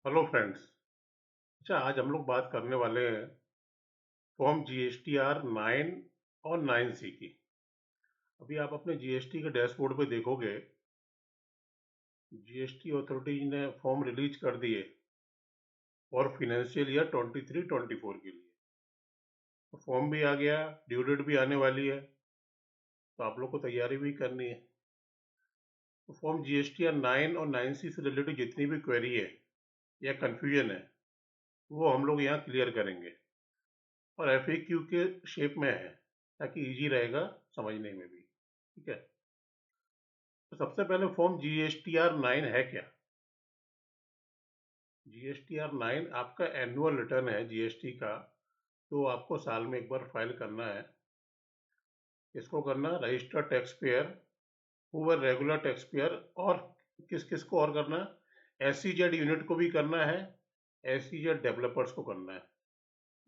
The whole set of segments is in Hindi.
Hello friends. अच्छा, आज हम लोग बात करने वाले हैं फॉर्म जीएसटीआर 9 और 9C की। अभी आप अपने जीएसटी के डैशबोर्ड पे देखोगे, जीएसटी अथॉरिटी ने फॉर्म रिलीज कर दिए और फिनेंशियल ईयर 23-24 के लिए। तो फॉर्म भी आ गया, ड्यू डेट भी आने वाली है, तो आप लोग को तैयारी भी करनी है। तो फॉर्म जीएसटीआर 9 और 9C से रिलेटेड जितनी भी क्वेरी है या कन्फ्यूजन है, वो हम लोग यहाँ क्लियर करेंगे और एफएक्यू के शेप में है, ताकि इजी रहेगा समझने में भी। ठीक है। तो सबसे पहले फॉर्म जीएसटीआर 9 है क्या? जीएसटीआर 9 आपका एनुअल रिटर्न है जीएसटी का, तो आपको साल में एक बार फाइल करना है। किसको करना? रजिस्टर्ड टैक्स पेयर, हुआ रेगुलर टैक्स पेयर, और किस किस को और करना है? एसईजेड यूनिट को भी करना है, एसईजेड डेवलपर्स को करना है।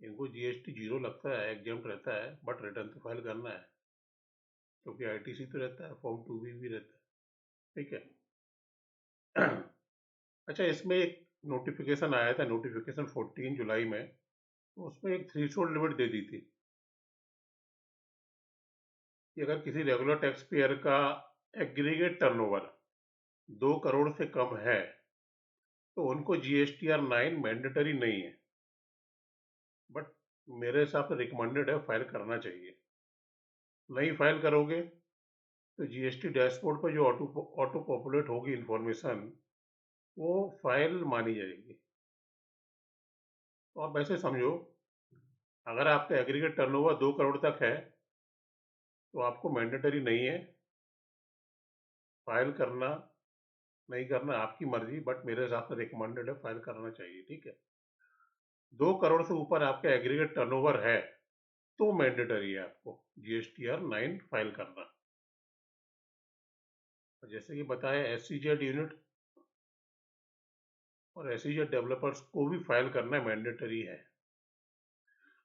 इनको जीएसटी जीरो लगता है, एग्जाम्प्ट रहता है, बट रिटर्न तो फाइल करना है, क्योंकि आईटीसी तो रहता है, फॉर्म 2B भी रहता है। ठीक है। अच्छा, इसमें एक नोटिफिकेशन आया था, नोटिफिकेशन 14 जुलाई में, तो उसमें एक थ्रेशोल्ड लिमिट दे दी थी कि अगर किसी रेगुलर टैक्स पेयर का एग्रीगेट टर्नओवर 2 करोड़ से कम है, तो उनको जीएसटीआर 9 मैंडेटरी नहीं है, बट मेरे हिसाब से रिकमेंडेड है, फाइल करना चाहिए। नहीं फाइल करोगे तो जीएसटी डैशबोर्ड पर जो ऑटो पॉपुलेट होगी इंफॉर्मेशन, वो फाइल मानी जाएगी। तो आप ऐसे समझो, अगर आपका एग्रीगेट टर्नओवर 2 करोड़ तक है, तो आपको मैंडेटरी नहीं है फाइल करना। नहीं करना आपकी मर्जी, बट मेरे हिसाब से रिकमेंडेड है, फाइल करना चाहिए। ठीक है। 2 करोड़ से ऊपर आपका एग्रीगेट टर्नओवर है, तो मैंडेटरी है आपको जीएसटीआर 9 फाइल करना। जैसे कि बताया, एसईजेड यूनिट और एसईजेड डेवलपर्स को भी फाइल करना मैंडेटरी है।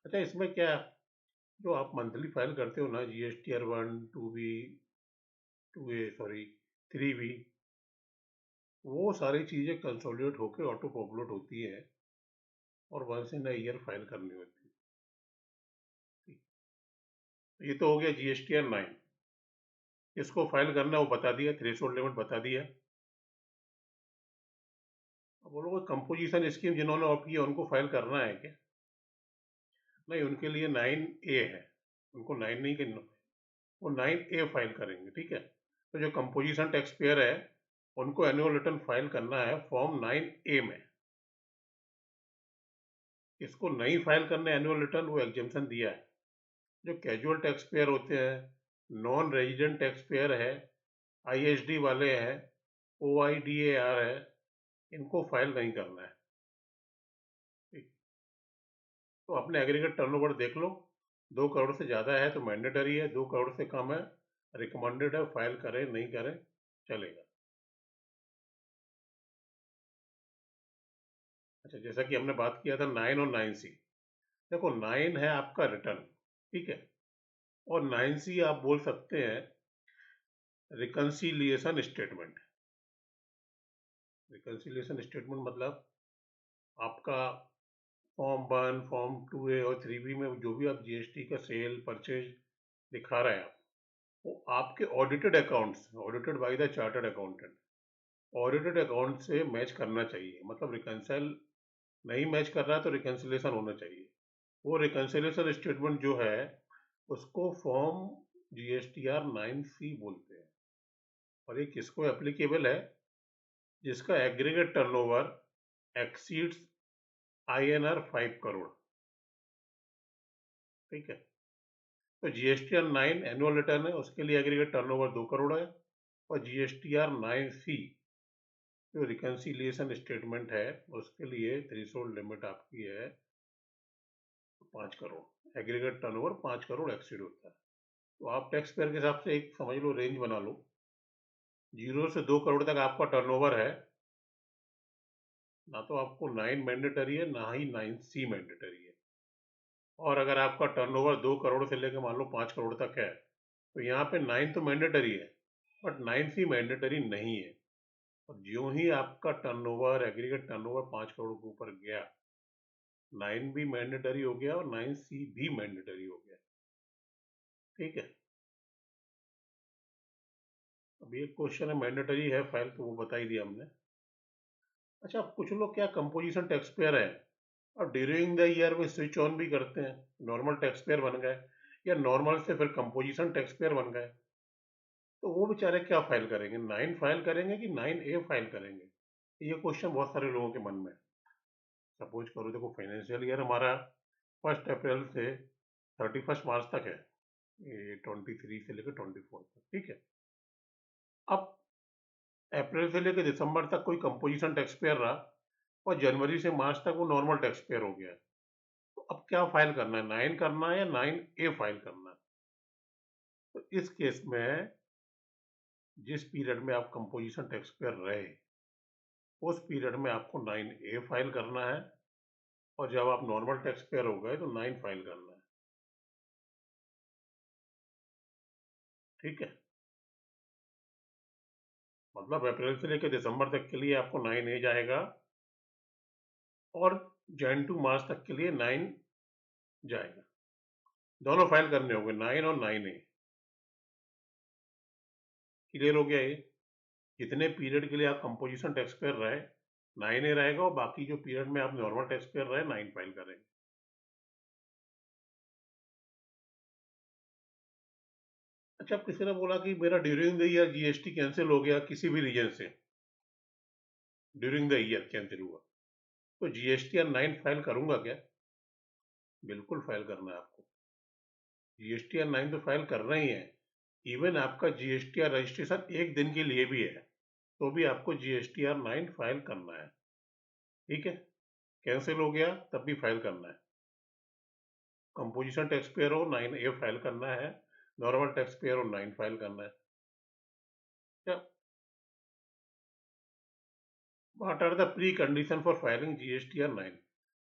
अच्छा, इसमें क्या, जो आप मंथली फाइल करते हो ना, GSTR 1, 2B, 2A, sorry 3B, वो सारी चीज़ें कंसोलिडेट होकर ऑटो पॉपुलेट होती है और वंस इन ईयर फाइल करनी होती है। ये तो हो गया जीएसटीआर 9। इसको फाइल करना वो बता दिया, थ्रेशोल्ड लिमिट बता दिया। अब वो लोग कंपोजिशन स्कीम जिन्होंने ऑप्ट किया, उनको फाइल करना है क्या? नहीं, उनके लिए 9A है, उनको 9 नहीं करना, वो 9A फाइल करेंगे। ठीक है। तो जो कंपोजिशन टैक्स पेयर है, उनको एनुअल रिटर्न फाइल करना है फॉर्म 9A में। इसको नहीं फाइल करना एनुअल रिटर्न, वो एग्जेम्पशन दिया है। जो कैजुअल टैक्स पेयर होते हैं, नॉन रेजिडेंट टैक्स पेयर है, आईएसडी वाले हैं, ओआईडीएआर है, इनको फाइल नहीं करना है। ठीक। तो अपने एग्रीगेट टर्नओवर देख लो, 2 करोड़ से ज़्यादा है तो मैंडेटरी है, 2 करोड़ से कम है रिकमेंडेड है, फाइल करें नहीं करें चलेगा। अच्छा, जैसा कि हमने बात किया था 9 और 9C। देखो, 9 है आपका रिटर्न, ठीक है, और 9C आप बोल सकते हैं रिकन्सिलिएशन स्टेटमेंट। रिकन्सिलिएशन स्टेटमेंट मतलब आपका फॉर्म 1, फॉर्म 2A और 3B में जो भी आप जीएसटी का सेल परचेज दिखा रहे हैं, वो आपके audited accounts, audited by the chartered accountant, audited account से मैच करना चाहिए। मतलब रिकन्साइल नहीं मैच कर रहा है तो रिकन्सिलेशन होना चाहिए। वो रिकन्सिलेशन स्टेटमेंट जो है, उसको फॉर्म जीएसटीआर 9C बोलते हैं। और ये किसको एप्लीकेबल है? जिसका aggregate turnover exceeds INR 5 crore. ठीक है। तो जीएसटीआर 9 एनुअल रिटर्न है, उसके लिए एग्रीगेट टर्नओवर 2 करोड़ है, और जीएसटीआर 9C जो रिकन्सिलिएशन स्टेटमेंट है, उसके लिए थ्रेशोल्ड लिमिट आपकी है 5 crore. Aggregate turnover 5 crore exceed होता है। तो आप टैक्स पेयर के हिसाब से एक समझ लो रेंज बना लो, 0 से 2 करोड़ तक आपका टर्नओवर है, ना तो आपको 9 मैंडेटरी है, ना ही 9C मैंडेटरी है। और अगर आपका टर्नओवर 2 करोड़ से लेकर मान लो 5 करोड़ तक है, तो यहाँ पे 9 तो मैंडेटरी है, बट 9C मैंडेटरी नहीं है। और ज्यों ही आपका टर्नओवर एग्रीगेट टर्नओवर 5 करोड़ के ऊपर गया, 9 भी मैंडेटरी हो गया और 9C भी मैंडेटरी हो गया। ठीक है, अब ये क्वेश्चन है मैंडेटरी है फाइल, तो वो बता ही दिया हमने। अच्छा, अब कुछ लोग क्या कंपोजिशन टैक्स पेयर है और ड्यूरिंग द ईयर में स्विच ऑन भी करते हैं, नॉर्मल टैक्स पेयर बन गए या नॉर्मल से फिर कंपोजिशन टैक्स पेयर बन गए, तो वो बेचारे क्या फाइल करेंगे? 9 फाइल करेंगे कि 9A फाइल करेंगे? ये क्वेश्चन बहुत सारे लोगों के मन में है। सपोज करो, देखो फाइनेंशियल ईयर हमारा 1 अप्रैल से 31 मार्च तक है, ये 23 से लेकर 24 तक। ठीक है, अब अप्रैल से लेकर दिसंबर तक कोई कंपोजिशन टैक्स पेयर रहा और जनवरी से मार्च तक वो नॉर्मल टैक्स पेयर हो गया, तो अब क्या फाइल करना है? 9 करना है या 9A फाइल करना है? तो इस केस में जिस पीरियड में आप कंपोजिशन टैक्स पेयर रहे, उस पीरियड में आपको 9A फाइल करना है, और जब आप नॉर्मल टैक्स पेयर हो गए तो 9 फाइल करना है। ठीक है, मतलब अप्रैल से लेकर दिसंबर तक के लिए आपको 9A जाएगा और जन टू मार्च तक के लिए 9 जाएगा। दोनों फाइल करने होंगे, 9 और 9A। क्लियर हो गया ये? जितने पीरियड के लिए आप कंपोजिशन टैक्स पेयर रहे, 9A रहेगा, और बाकी जो पीरियड में आप नॉर्मल टैक्स पेयर रहे, 9 फाइल करेंगे। अच्छा, अब किसी ने बोला कि मेरा during the year GST cancel हो गया किसी भी रीजन से, ड्यूरिंग द ईयर कैंसिल हुआ, तो जीएसटी आर 9 फाइल करूंगा क्या? बिल्कुल फाइल करना है आपको। जीएसटी आर 9 तो फाइल कर रहे ही है। इवन आपका जीएसटी आर रजिस्ट्रेशन एक दिन के लिए भी है, तो भी आपको जीएसटी आर 9 फाइल करना है। ठीक है, कैंसिल हो गया तब भी फाइल करना है। कंपोजिशन टैक्स पेयर हो, 9A फाइल करना है। नॉर्मल टैक्स पेयर हो, 9 फाइल करना है। क्या, what are the pre condition for filing GST R 9?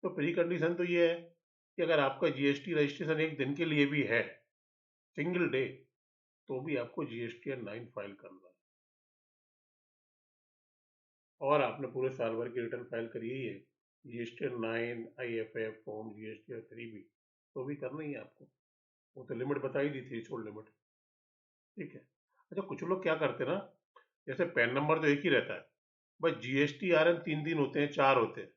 तो प्री कंडीशन तो ये है कि अगर आपका जीएसटी रजिस्ट्रेशन एक दिन के लिए भी है, सिंगल डे, तो भी आपको जीएसटी आर 9 फाइल करना है। और आपने पूरे साल भर की रिटर्न फाइल करी ही है, GST R 9, IFF form, GST are 3 भी, तो भी करना ही है आपको। वो तो लिमिट बता ही दी थी, थ्रेशोल्ड लिमिट। ठीक है। अच्छा, कुछ लोग क्या करते हैं ना, जैसे पैन नंबर तो एक ही रहता है, बस जीएसटी आर एन तीन तीन होते हैं, चार होते हैं,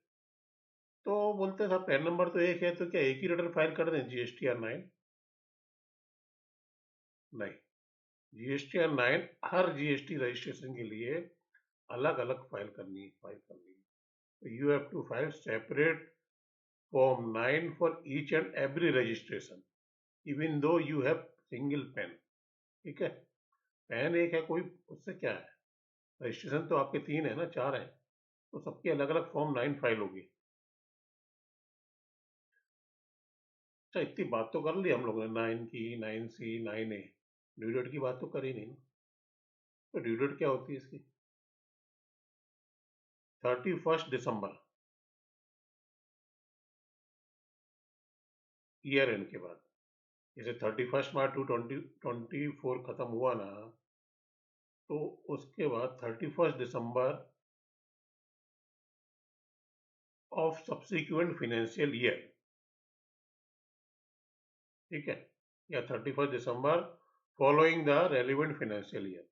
तो बोलते हैं साहब पैन नंबर तो एक है, तो क्या एक ही रिटर्न फाइल कर दें जीएसटी आर 9? नहीं, जीएसटी आर 9 हर जीएसटी रजिस्ट्रेशन के लिए अलग अलग फाइल करनी है। You have to file separate form 9 for each and every registration, even though you have single PAN. ठीक है, पेन एक है कोई, उससे क्या है, रजिस्ट्रेशन तो आपके तीन है ना, चार है, तो सबकी अलग अलग फॉर्म 9 फाइल होगी। अच्छा, इतनी बात तो कर ली हम लोगों ने, 9 की, 9C, 9A, ड्यू डेट की बात तो करी नहीं ना। तो ड्यू डेट क्या होती है इसकी? 31 दिसंबर, ईयर एंड के बाद। जैसे 31 मार्च टू 2024 खत्म हुआ ना, तो उसके बाद 31 December of subsequent financial year. ठीक है, या 31 December following the relevant financial year.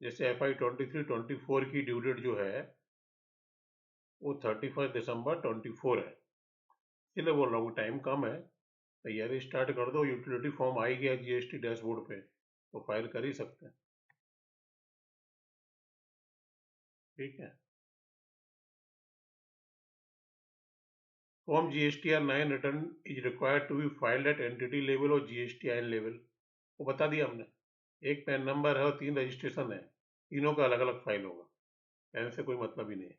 जैसे FY 23-24 की ड्यू डेट जो है वो 31 दिसंबर 24 है, इसलिए बोल रहा हूँ टाइम कम है। तैयारी स्टार्ट कर दो, यूटिलिटी फॉर्म आ ही गया जीएसटी डैशबोर्ड पे, तो फाइल कर ही सकते हैं। ठीक है, form GST R 9 return is required to be filed at entity level और जीएसटी आइन लेवल, वो बता दिया हमने। एक पैन नंबर है और 3 रजिस्ट्रेशन है, तीनों का अलग अलग फाइल होगा, पैन से कोई मतलब ही नहीं है।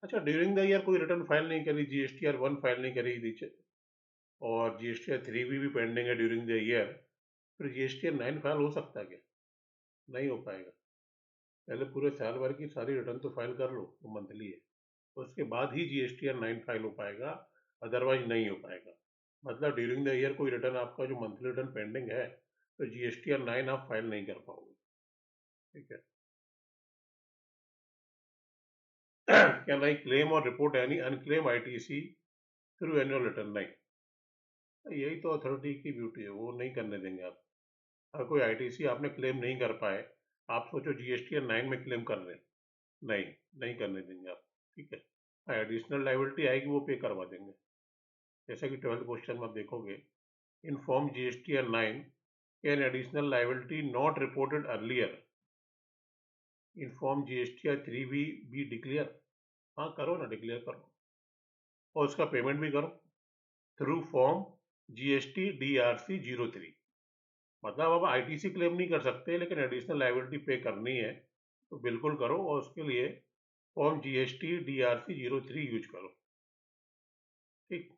अच्छा, ड्यूरिंग द ईयर कोई रिटर्न फाइल नहीं करी, जीएसटी आर 1 फाइल नहीं करी नीचे, और जीएसटी आर 3 भी पेंडिंग है ड्यूरिंग द ईयर, फिर जीएसटी आर 9 फाइल हो सकता है क्या? नहीं हो पाएगा। पहले पूरे साल भर की सारी रिटर्न तो फाइल कर लो, तो मंथली है, तो उसके बाद ही जीएसटी आर 9 फाइल हो पाएगा, अदरवाइज नहीं हो पाएगा। मतलब ड्यूरिंग द ईयर कोई रिटर्न आपका जो मंथली रिटर्न पेंडिंग है, तो जीएसटी आर 9 आप फाइल नहीं कर पाओगे। ठीक है। कैन आई क्लेम और report any unclaim ITC through annual return? नहीं, यही तो अथॉरिटी की ब्यूटी है, वो नहीं करने देंगे आप। अगर कोई आईटीसी आपने क्लेम नहीं कर पाए, आप सोचो जीएसटी 9 में क्लेम कर रहे हैं, नहीं, नहीं करने देंगे आप। ठीक है, एडिशनल लाइबिलिटी आएगी वो पे करवा देंगे। जैसा कि 12th क्वेश्चन में आप देखोगे, in form GST 9 can additional liability not reported earlier in form GST 3 be declare? हाँ, करो ना, डिक्लेयर करो और उसका पेमेंट भी करो थ्रू फॉर्म जीएसटी DRC 03। मतलब आप आईटीसी क्लेम नहीं कर सकते लेकिन एडिशनल लाइबिलिटी पे करनी है तो बिल्कुल करो, और उसके लिए फॉर्म जीएसटी DRC 03 यूज करो। ठीक।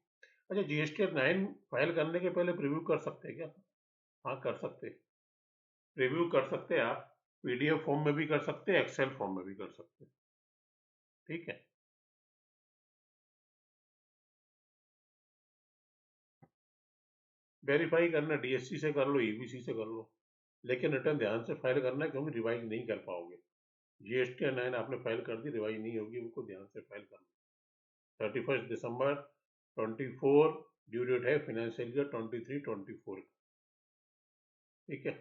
अच्छा, जीएसटी 9 फाइल करने के पहले प्रीव्यू कर सकते हैं क्या? हाँ, कर सकते हैं, प्रीव्यू कर सकते हैं आप। पीडीएफ फॉर्म में भी कर सकते हैं, एक्सेल फॉर्म में भी कर सकते हैं। ठीक है। वेरीफाई करना डीएससी से कर लो, ईबीसी से कर लो, लेकिन रिटर्न ध्यान से फाइल करना है क्योंकि रिवाइज नहीं कर पाओगे। जीएसटी 9 आपने फाइल कर दी, रिवाइज नहीं होगी, उनको ध्यान से फाइल करना। 31 दिसंबर 24 ड्यू डेट है फाइनेंशियल ईयर 23-24। ठीक है।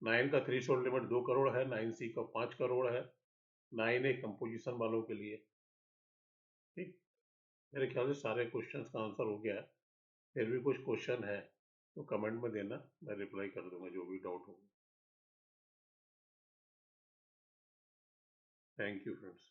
9 का थ्रेशोल्ड लिमिट 2 करोड़ है, 9C का 5 करोड़ है, 9A कंपोजिशन वालों के लिए। ठीक। मेरे ख्याल से सारे क्वेश्चंस का आंसर हो गया है। फिर भी कुछ क्वेश्चन है तो कमेंट में देना, मैं रिप्लाई कर दूंगा जो भी डाउट होगा। Thank you friends.